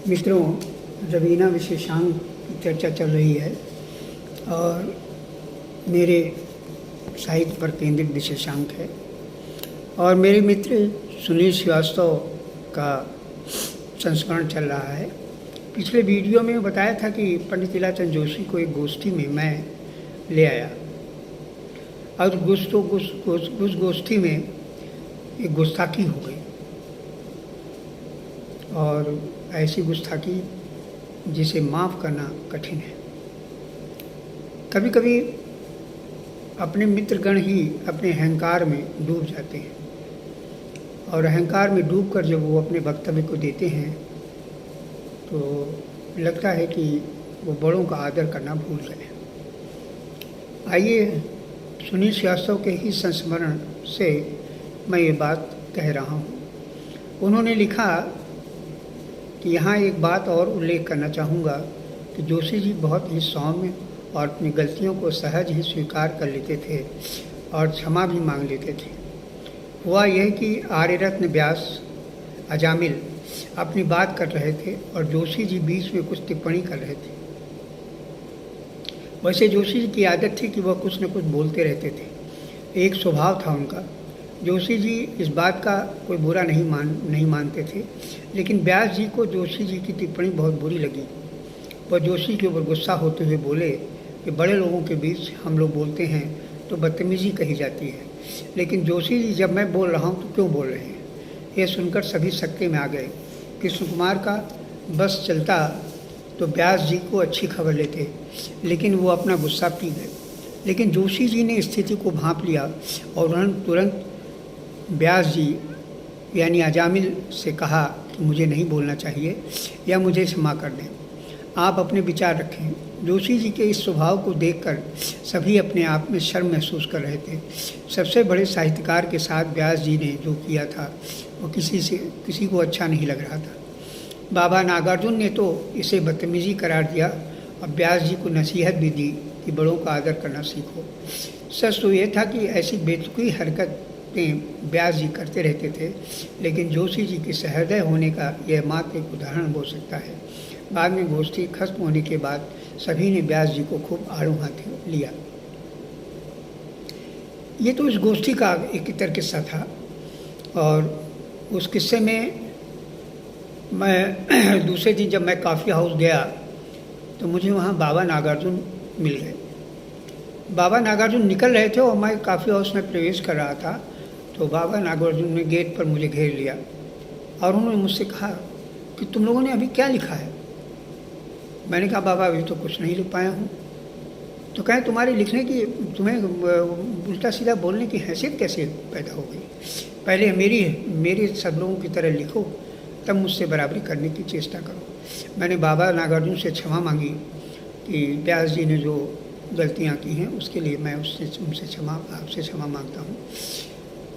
मित्रों, रवीना विशेषांक की चर्चा चल रही है और मेरे साहित्य पर केंद्रित विशेषांक है और मेरे मित्र सुनील श्रीवास्तव का संस्मरण चल रहा है। पिछले वीडियो में बताया था कि पंडित लीलाचंद जोशी को एक गोष्ठी में मैं ले आया और उस गोष्ठी में एक गुस्ताखी हो गई और ऐसी गुस्ताखी जिसे माफ़ करना कठिन है। कभी कभी अपने मित्रगण ही अपने अहंकार में डूब जाते हैं और अहंकार में डूबकर जब वो अपने वक्तव्य को देते हैं तो लगता है कि वो बड़ों का आदर करना भूल गए। आइए सुनील श्रीवास्तव के ही संस्मरण से मैं ये बात कह रहा हूँ। उन्होंने लिखा कि यहाँ एक बात और उल्लेख करना चाहूँगा कि जोशी जी बहुत ही सौम्य और अपनी गलतियों को सहज ही स्वीकार कर लेते थे और क्षमा भी मांग लेते थे। हुआ यह कि आर्यरत्न व्यास अजामिल अपनी बात कर रहे थे और जोशी जी बीच में कुछ टिप्पणी कर रहे थे। वैसे जोशी जी की आदत थी कि वह कुछ न कुछ बोलते रहते थे, एक स्वभाव था उनका। जोशी जी इस बात का कोई बुरा नहीं मानते थे, लेकिन व्यास जी को जोशी जी की टिप्पणी बहुत बुरी लगी। वह जोशी के ऊपर गुस्सा होते हुए बोले कि बड़े लोगों के बीच हम लोग बोलते हैं तो बदतमीजी कही जाती है, लेकिन जोशी जी जब मैं बोल रहा हूँ तो क्यों बोल रहे हैं। यह सुनकर सभी सक्के में आ गए। कृष्ण कुमार का बस चलता तो व्यास जी को अच्छी खबर लेते, लेकिन वो अपना गुस्सा पी गए। लेकिन जोशी जी ने स्थिति को भांप लिया और उन्होंने तुरंत व्यास जी यानी अजामिल से कहा कि मुझे नहीं बोलना चाहिए या मुझे क्षमा कर दें, आप अपने विचार रखें। जोशी जी के इस स्वभाव को देखकर सभी अपने आप में शर्म महसूस कर रहे थे। सबसे बड़े साहित्यकार के साथ व्यास जी ने जो किया था वो किसी को अच्छा नहीं लग रहा था। बाबा नागार्जुन ने तो इसे बदतमीजी करार दिया और व्यास जी को नसीहत भी दी कि बड़ों का आदर करना सीखो। सच तो ये था कि ऐसी बेतुकी हरकतें व्यास जी करते रहते थे, लेकिन जोशी जी के सहृदय होने का यह मात्र एक उदाहरण हो सकता है। बाद में गोष्ठी खत्म होने के बाद सभी ने व्यास जी को खूब आड़ू हाथ लिया। ये तो इस गोष्ठी का एक इतर किस्सा था और उस किस्से में मैं दूसरे दिन जब मैं कॉफ़ी हाउस गया तो मुझे वहाँ बाबा नागार्जुन मिल गए। बाबा नागार्जुन निकल रहे थे और मैं कॉफ़ी हाउस में प्रवेश कर रहा था तो बाबा नागार्जुन ने गेट पर मुझे घेर लिया और उन्होंने मुझसे कहा कि तुम लोगों ने अभी क्या लिखा है। मैंने कहा बाबा अभी तो कुछ नहीं लिख पाया हूँ। तो कहें तुम्हारे लिखने की, तुम्हें उल्टा सीधा बोलने की हैसियत कैसे पैदा हो गई। पहले मेरे सब लोगों की तरह लिखो, तब मुझसे बराबरी करने की चेष्टा करो। मैंने बाबा नागार्जुन से क्षमा मांगी कि व्यास जी ने जो गलतियाँ की हैं उसके लिए मैं आपसे क्षमा मांगता हूँ।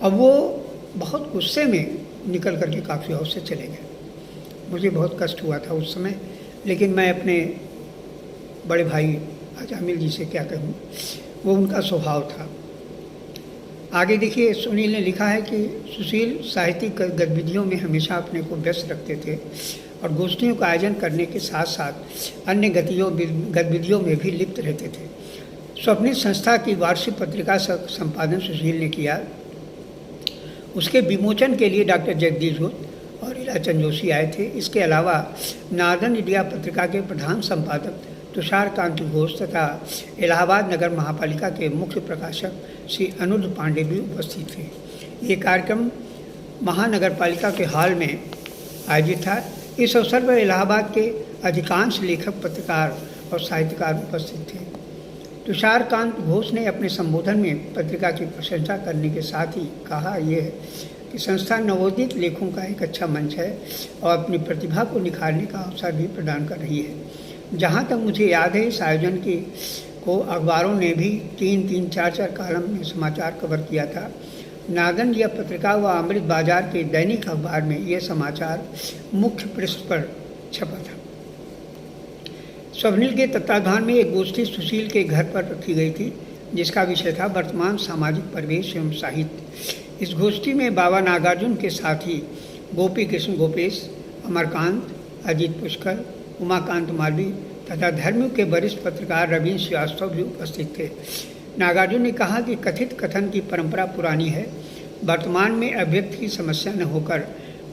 अब वो बहुत गुस्से में निकल करके कॉफ़ी हाउस से चले गए। मुझे बहुत कष्ट हुआ था उस समय, लेकिन मैं अपने बड़े भाई अजामिल जी से क्या कहूँ, वो उनका स्वभाव था। आगे देखिए, सुनील ने लिखा है कि सुशील साहित्यिक गतिविधियों में हमेशा अपने को व्यस्त रखते थे और गोष्ठियों का आयोजन करने के साथ साथ अन्य गतिविधियों में भी लिप्त रहते थे। स्वप्नित संस्था की वार्षिक पत्रिका संपादन सुशील ने किया। उसके विमोचन के लिए डॉक्टर जगदीश गुप्त और लीलाचंद जोशी आए थे। इसके अलावा नार्दर्न इंडिया पत्रिका के प्रधान संपादक तुषार कांत घोष तथा इलाहाबाद नगर महापालिका के मुख्य प्रकाशक श्री अनुरुद्ध पांडे भी उपस्थित थे। ये कार्यक्रम महानगर पालिका के हॉल में आयोजित था। इस अवसर पर इलाहाबाद के अधिकांश लेखक, पत्रकार और साहित्यकार उपस्थित थे। तुषार कांत घोष ने अपने संबोधन में पत्रिका की प्रशंसा करने के साथ ही कहा यह कि संस्था नवोदित लेखों का एक अच्छा मंच है और अपनी प्रतिभा को निखारने का अवसर भी प्रदान कर रही है। जहाँ तक मुझे याद है, इस आयोजन को अखबारों ने भी 3-3, 4-4 कॉलम में समाचार कवर किया था। नार्दर्न इंडिया पत्रिका व अमृत बाजार के दैनिक अखबार में यह समाचार मुख्य पृष्ठ पर छपा था। स्वप्निल के तत्वाधान में एक गोष्ठी सुशील के घर पर रखी गई थी, जिसका विषय था वर्तमान सामाजिक परिवेश एवं साहित्य। इस गोष्ठी में बाबा नागार्जुन के साथी गोपी कृष्ण गोपेश, अमरकांत, अजीत पुष्कर, उमाकांत मालवीय तथा धर्म के वरिष्ठ पत्रकार रवीन्द्र श्रीवास्तव भी उपस्थित थे। नागार्जुन ने कहा कि कथित कथन की परंपरा पुरानी है। वर्तमान में अभिव्यक्ति की समस्या न होकर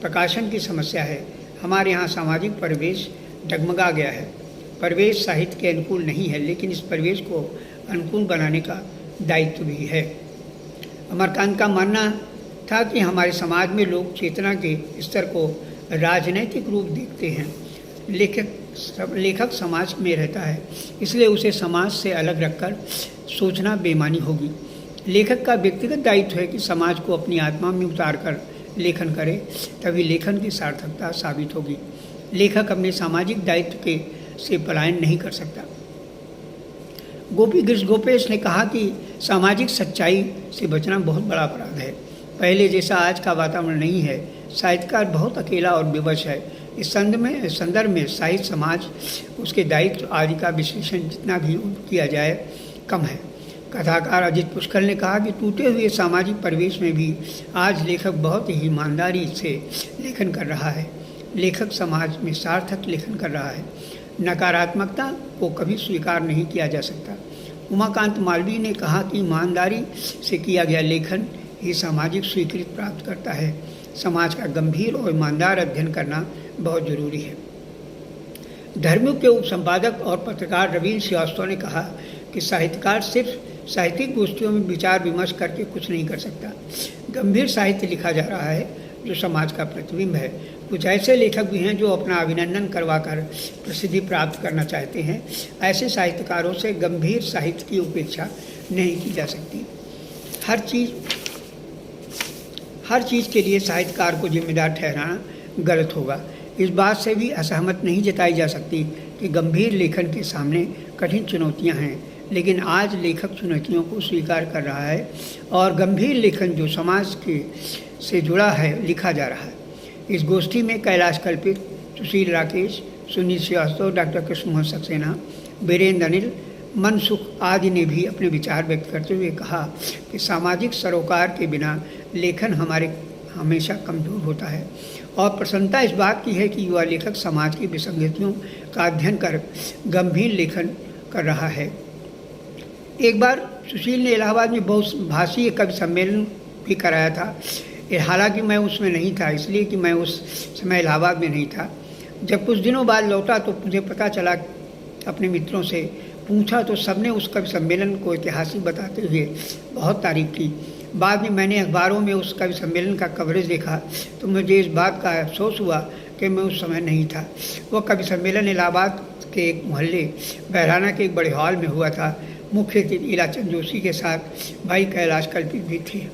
प्रकाशन की समस्या है। हमारे यहाँ सामाजिक परिवेश डगमगा गया है। परिवेश साहित्य के अनुकूल नहीं है, लेकिन इस परिवेश को अनुकूल बनाने का दायित्व भी है। अमरकांत का मानना था कि हमारे समाज में लोग चेतना के स्तर को राजनैतिक रूप देखते हैं। लेखक समाज में रहता है, इसलिए उसे समाज से अलग रखकर सोचना बेईमानी होगी। लेखक का व्यक्तिगत दायित्व है कि समाज को अपनी आत्मा में उतारकर लेखन करे, तभी लेखन की सार्थकता साबित होगी। लेखक अपने सामाजिक दायित्व के से पलायन नहीं कर सकता। गोपी कृष्ण गोपेश ने कहा कि सामाजिक सच्चाई से बचना बहुत बड़ा अपराध है। पहले जैसा आज का वातावरण नहीं है। साहित्यकार बहुत अकेला और विवश है। इस संदर्भ में साहित्य समाज, उसके दायित्व आदि का विश्लेषण जितना भी किया जाए कम है। कथाकार अजीत पुष्कर ने कहा कि टूटे हुए सामाजिक परिवेश में भी आज लेखक बहुत ही ईमानदारी से लेखन कर रहा है। लेखक समाज में सार्थक लेखन कर रहा है। नकारात्मकता को कभी स्वीकार नहीं किया जा सकता। उमाकांत मालवीय ने कहा कि ईमानदारी से किया गया लेखन ही सामाजिक स्वीकृति प्राप्त करता है। समाज का गंभीर और ईमानदार अध्ययन करना बहुत जरूरी है। धर्मयुग के उपसंपादक और पत्रकार रवीन्द्र श्रीवास्तव ने कहा कि साहित्यकार सिर्फ साहित्यिक गोष्ठियों में विचार विमर्श करके कुछ नहीं कर सकता। गंभीर साहित्य लिखा जा रहा है जो समाज का प्रतिबिंब है। कुछ ऐसे लेखक भी हैं जो अपना अभिनंदन करवाकर प्रसिद्धि प्राप्त करना चाहते हैं। ऐसे साहित्यकारों से गंभीर साहित्य की उपेक्षा नहीं की जा सकती। हर चीज़ के लिए साहित्यकार को जिम्मेदार ठहराना गलत होगा। इस बात से भी असहमत नहीं जताई जा सकती कि गंभीर लेखन के सामने कठिन चुनौतियां हैं, लेकिन आज लेखक चुनौतियों को स्वीकार कर रहा है और गंभीर लेखन जो समाज के से जुड़ा है लिखा जा रहा है। इस गोष्ठी में कैलाश कल्पित, सुशील राकेश, सुनील श्रीवास्तव, डॉक्टर कृष्णमोहन सक्सेना, वीरेंद्र अनिल, मनसुख आदि ने भी अपने विचार व्यक्त करते हुए कहा कि सामाजिक सरोकार के बिना लेखन हमेशा कमजोर होता है और प्रसन्नता इस बात की है कि युवा लेखक समाज की विसंगतियों का अध्ययन कर गंभीर लेखन कर रहा है। एक बार सुशील ने इलाहाबाद में बहुभाषीय कवि सम्मेलन भी कराया था। हालांकि मैं उसमें नहीं था, इसलिए कि मैं उस समय इलाहाबाद में नहीं था। जब कुछ दिनों बाद लौटा तो मुझे पता चला, अपने मित्रों से पूछा तो सबने उस कवि सम्मेलन को ऐतिहासिक बताते हुए बहुत तारीफ की। बाद में मैंने अखबारों में उस कवि सम्मेलन का कवरेज देखा तो मुझे इस बात का अफसोस हुआ कि मैं उस समय नहीं था। वह कवि सम्मेलन इलाहाबाद के एक मोहल्ले बहराना के एक बड़े हॉल में हुआ था। मुख्य अतिथि इलाचंद जोशी के साथ भाई कैलाश कल्पित भी थे।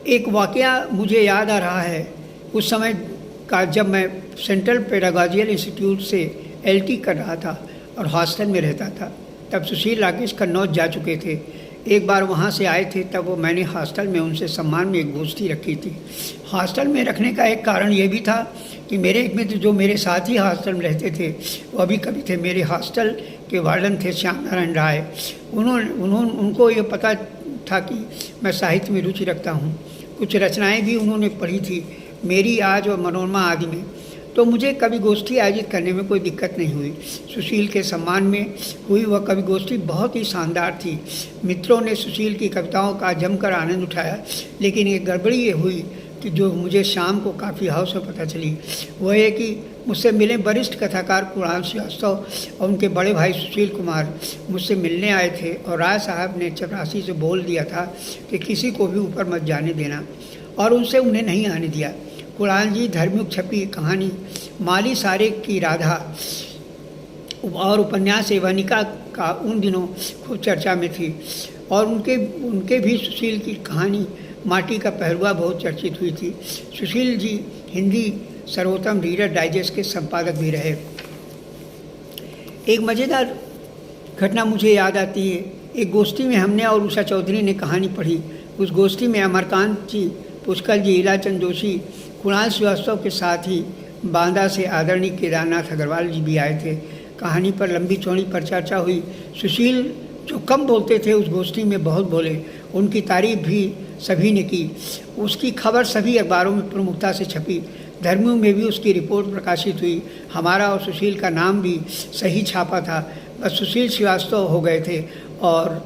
एक वाकया मुझे याद आ रहा है उस समय का, जब मैं सेंट्रल पेडागोजिकल इंस्टीट्यूट से एलटी कर रहा था और हॉस्टल में रहता था। तब सुशील राकेश कन्नौज जा चुके थे। एक बार वहाँ से आए थे, तब वो मैंने हॉस्टल में उनसे सम्मान में एक गोष्ठी रखी थी। हॉस्टल में रखने का एक कारण ये भी था कि मेरे एक मित्र जो मेरे साथ ही हॉस्टल में रहते थे वो अभी कभी थे। मेरे हॉस्टल के वार्डन थे श्याम नारायण राय। उनको ये पता था कि मैं साहित्य में रुचि रखता हूँ। कुछ रचनाएँ भी उन्होंने पढ़ी थी, मेरी आज और मनोरमा आदि में। तो मुझे कवि गोष्ठी आयोजित करने में कोई दिक्कत नहीं हुई। सुशील के सम्मान में हुई वह कवि गोष्ठी बहुत ही शानदार थी। मित्रों ने सुशील की कविताओं का जमकर आनंद उठाया, लेकिन एक गड़बड़ी ये हुई कि जो मुझे शाम को काफ़ी हाउस में पता चली वह है कि मुझसे मिले वरिष्ठ कथाकार कुणाल श्रीवास्तव और उनके बड़े भाई सुशील कुमार मुझसे मिलने आए थे और राय साहब ने चपरासी से बोल दिया था कि किसी को भी ऊपर मत जाने देना, और उनसे उन्हें नहीं आने दिया। कुणाल जी धर्मयुग छपी कहानी माली सारे की राधा और उपन्यास एवनिका का उन दिनों खूब चर्चा में थी, और उनके भी सुशील की कहानी माटी का पहलुआ बहुत चर्चित हुई थी। सुशील जी हिंदी सर्वोत्तम रीडर डाइजेस्ट के संपादक भी रहे। एक मज़ेदार घटना मुझे याद आती है। एक गोष्ठी में हमने और उषा चौधरी ने कहानी पढ़ी। उस गोष्ठी में अमरकांत जी, पुष्कर जी, इलाचंद जोशी, कुणाल श्रीवास्तव के साथ ही बांदा से आदरणीय केदारनाथ अग्रवाल जी भी आए थे। कहानी पर लंबी चौड़ी परिचर्चा हुई। सुशील जो कम बोलते थे उस गोष्ठी में बहुत बोले। उनकी तारीफ भी सभी ने की। उसकी खबर सभी अखबारों में प्रमुखता से छपी, धर्मियों में भी उसकी रिपोर्ट प्रकाशित हुई। हमारा और सुशील का नाम भी सही छापा था, बस सुशील श्रीवास्तव हो गए थे और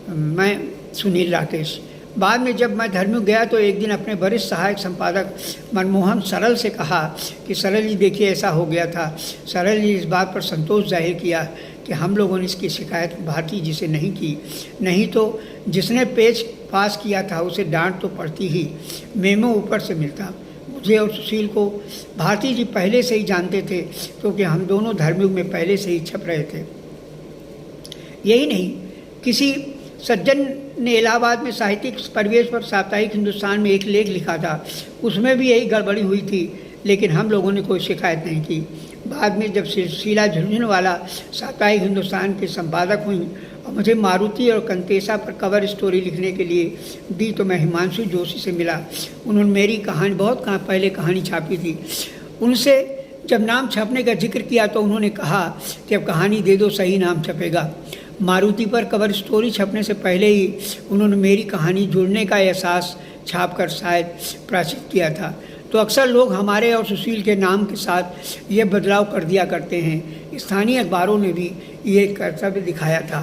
मैं सुनील राकेश। बाद में जब मैं धर्मियों गया तो एक दिन अपने वरिष्ठ सहायक संपादक मनमोहन सरल से कहा कि सरल जी देखिए ऐसा हो गया था। सरल जी इस बात पर संतोष जाहिर किया कि हम लोगों ने इसकी शिकायत भारती जी से नहीं की, नहीं तो जिसने पेज पास किया था उसे डांट तो पड़ती ही, मेमो ऊपर से मिलता। मुझे और सुशील को भारती जी पहले से ही जानते थे क्योंकि हम दोनों धर्मयुग में पहले से ही छप रहे थे। यही नहीं, किसी सज्जन ने इलाहाबाद में साहित्यिक परिवेश पर साप्ताहिक हिंदुस्तान में एक लेख लिखा था, उसमें भी यही गड़बड़ी हुई थी, लेकिन हम लोगों ने कोई शिकायत नहीं की। बाद में जब शीला झुंझुनवाला साप्ताहिक हिंदुस्तान के संपादक हुई और मुझे मारुति और कंतेसा पर कवर स्टोरी लिखने के लिए दी तो मैं हिमांशु जोशी से मिला। उन्होंने मेरी कहानी बहुत पहले कहानी छापी थी। उनसे जब नाम छपने का जिक्र किया तो उन्होंने कहा कि अब कहानी दे दो, सही नाम छपेगा। मारुति पर कवर स्टोरी छपने से पहले ही उन्होंने मेरी कहानी जुड़ने का एहसास छापकर शायद प्रकाशित किया था। तो अक्सर लोग हमारे और सुशील के नाम के साथ ये बदलाव कर दिया करते हैं। स्थानीय अखबारों ने भी ये कर्तव्य दिखाया था।